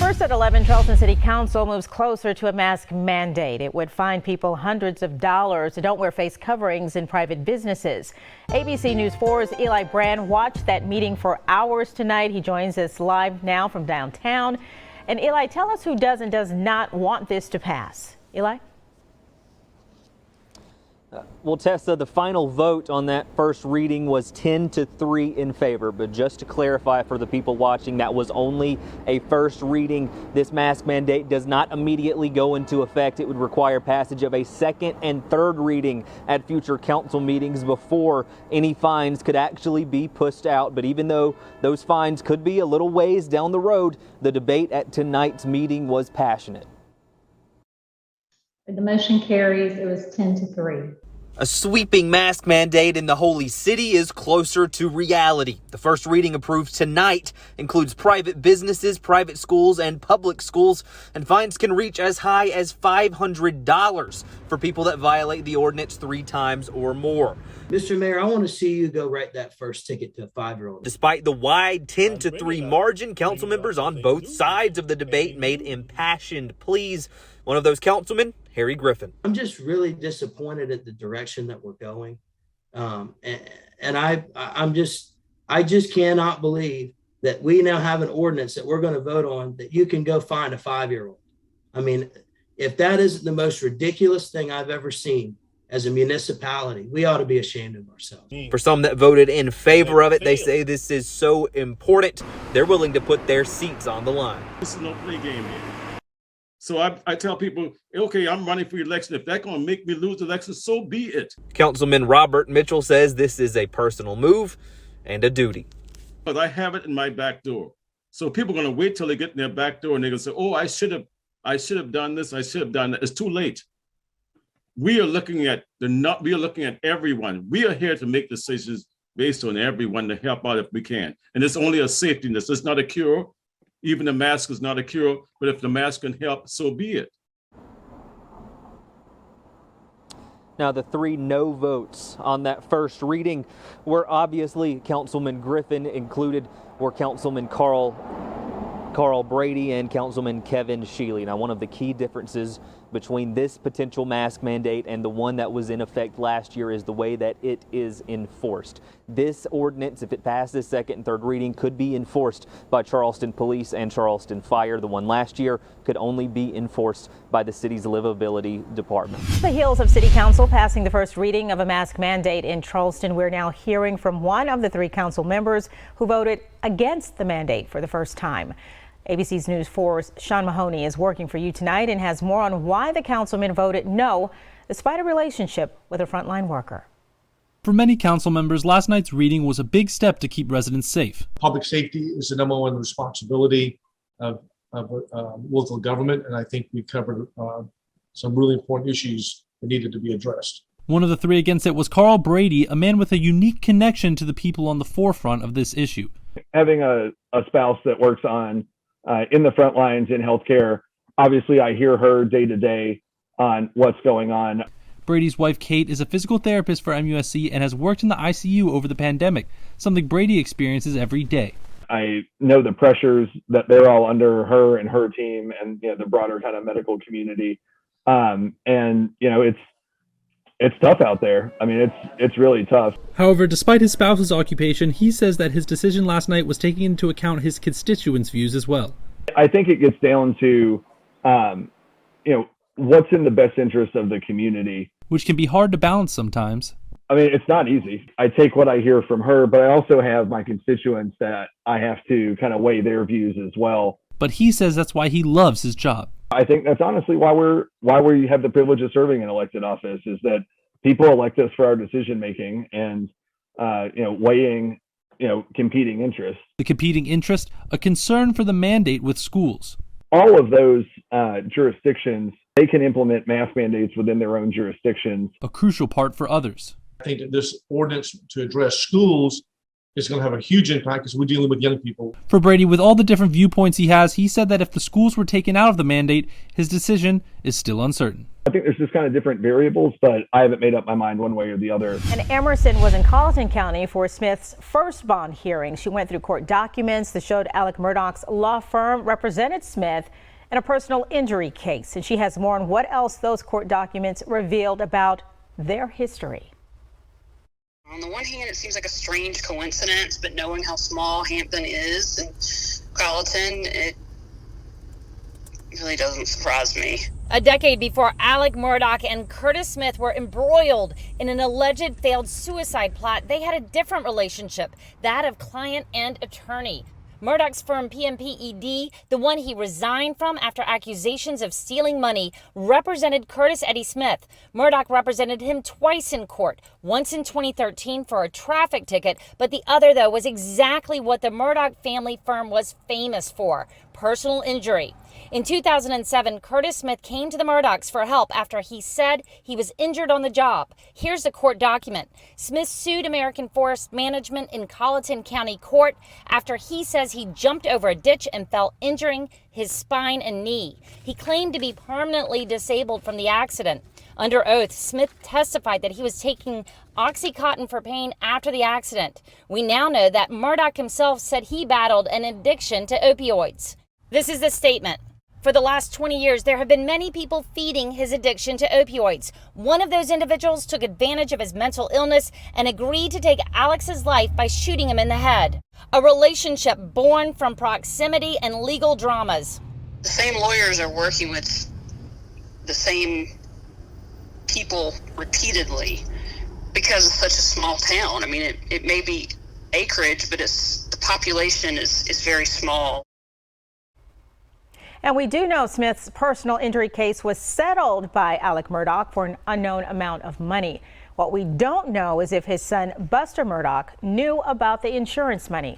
First at 11, Charleston City Council moves closer to a mask mandate. It would fine people hundreds of dollars who don't wear face coverings in private businesses. ABC News 4's Eli Brand watched that meeting for hours tonight. He joins us live now from downtown. And Eli, tell us who does and does not want this to pass. Eli? Well, Tessa, the final vote on that first reading was 10-3 in favor. But just to clarify for the people watching, that was only a first reading. This mask mandate does not immediately go into effect. It would require passage of a second and third reading at future council meetings before any fines could actually be pushed out. But even though those fines could be a little ways down the road, the debate at tonight's meeting was passionate. The motion carries. It was 10-3. A sweeping mask mandate in the Holy City is closer to reality. The first reading approved tonight includes private businesses, private schools, and public schools, and fines can reach as high as $500 for people that violate the ordinance 3 times or more. Mr. Mayor, I want to see you go write that first ticket to a 5-year-old. Despite the wide 10-3 margin, council members on both sides of the debate made impassioned pleas. One of those councilmen, Harry Griffin. I'm just really disappointed at the direction that we're going. I just cannot believe that we now have an ordinance that we're going to vote on that you can go find a 5-year-old. I mean, if that isn't the most ridiculous thing I've ever seen as a municipality, we ought to be ashamed of ourselves. For some that voted in favor of it, they say this is so important, they're willing to put their seats on the line. This is no play game here. So I tell people, okay, I'm running for election. If that's going to make me lose the election, so be it. Councilman Robert Mitchell says this is a personal move and a duty. But I have it in my back door. So people are going to wait till they get in their back door and they're going to say, oh, I should have done this. I should have done that. It's too late. We are looking at everyone. We are here to make decisions based on everyone to help out if we can. And it's only a safety net. It's not a cure. Even the mask is not a cure, but if the mask can help, so be it. Now, the 3 no votes on that first reading were obviously Councilman Griffin included, were Councilman Carl Brady and Councilman Kevin Shealy. Now, one of the key differences between this potential mask mandate and the one that was in effect last year is the way that it is enforced. This ordinance, if it passes second and third reading, could be enforced by Charleston Police and Charleston Fire. The one last year could only be enforced by the city's livability department. The heels of City Council passing the first reading of a mask mandate in Charleston, we're now hearing from one of the 3 council members who voted against the mandate for the first time. ABC's News 4's Sean Mahoney is working for you tonight and has more on why the councilman voted no, despite a relationship with a frontline worker. For many council members, last night's reading was a big step to keep residents safe. Public safety is the #1 responsibility of local government, and I think we covered some really important issues that needed to be addressed. One of the 3 against it was Carl Brady, a man with a unique connection to the people on the forefront of this issue. Having a spouse that works in the front lines in healthcare, obviously I hear her day to day on what's going on. Brady's wife, Kate, is a physical therapist for MUSC and has worked in the ICU over the pandemic, something Brady experiences every day. I know the pressures that they're all under, her and her team, and the broader kind of medical community. It's tough out there. I mean, it's really tough. However, despite his spouse's occupation, he says that his decision last night was taking into account his constituents' views as well. I think it gets down to, what's in the best interest of the community. Which can be hard to balance sometimes. I mean, it's not easy. I take what I hear from her, but I also have my constituents that I have to kind of weigh their views as well. But he says that's why he loves his job. I think that's honestly why we have the privilege of serving in elected office, is that people elect us for our decision making and weighing competing interests. The competing interest, a concern for the mandate with schools. All of those jurisdictions, they can implement mask mandates within their own jurisdictions. A crucial part for others. I think that this ordinance to address schools it's going to have a huge impact because we're dealing with young people. For Brady, with all the different viewpoints he has, he said that if the schools were taken out of the mandate, his decision is still uncertain. I think there's just kind of different variables, but I haven't made up my mind one way or the other. And Emerson was in Charleston County for Smith's first bond hearing. She went through court documents that showed Alec Murdaugh's law firm represented Smith in a personal injury case. And she has more on what else those court documents revealed about their history. On the one hand, it seems like a strange coincidence, but knowing how small Hampton is and Carlton, it really doesn't surprise me. A decade before Alec Murdaugh and Curtis Smith were embroiled in an alleged failed suicide plot, they had a different relationship, that of client and attorney. Murdaugh's firm PMPED, the one he resigned from after accusations of stealing money, represented Curtis Eddie Smith. Murdaugh represented him twice in court, once in 2013 for a traffic ticket, but the other, though, was exactly what the Murdaugh family firm was famous for: personal injury. In 2007, Curtis Smith came to the Murdaughs for help after he said he was injured on the job. Here's the court document. Smith sued American Forest Management in Colleton County Court after he says he jumped over a ditch and fell, injuring his spine and knee. He claimed to be permanently disabled from the accident. Under oath, Smith testified that he was taking Oxycontin for pain after the accident. We now know that Murdaugh himself said he battled an addiction to opioids. This is the statement. For the last 20 years, there have been many people feeding his addiction to opioids. One of those individuals took advantage of his mental illness and agreed to take Alex's life by shooting him in the head. A relationship born from proximity and legal dramas. The same lawyers are working with the same people repeatedly because it's such a small town. I mean, it may be acreage, but the population is very small. And we do know Smith's personal injury case was settled by Alec Murdaugh for an unknown amount of money. What we don't know is if his son, Buster Murdaugh, knew about the insurance money.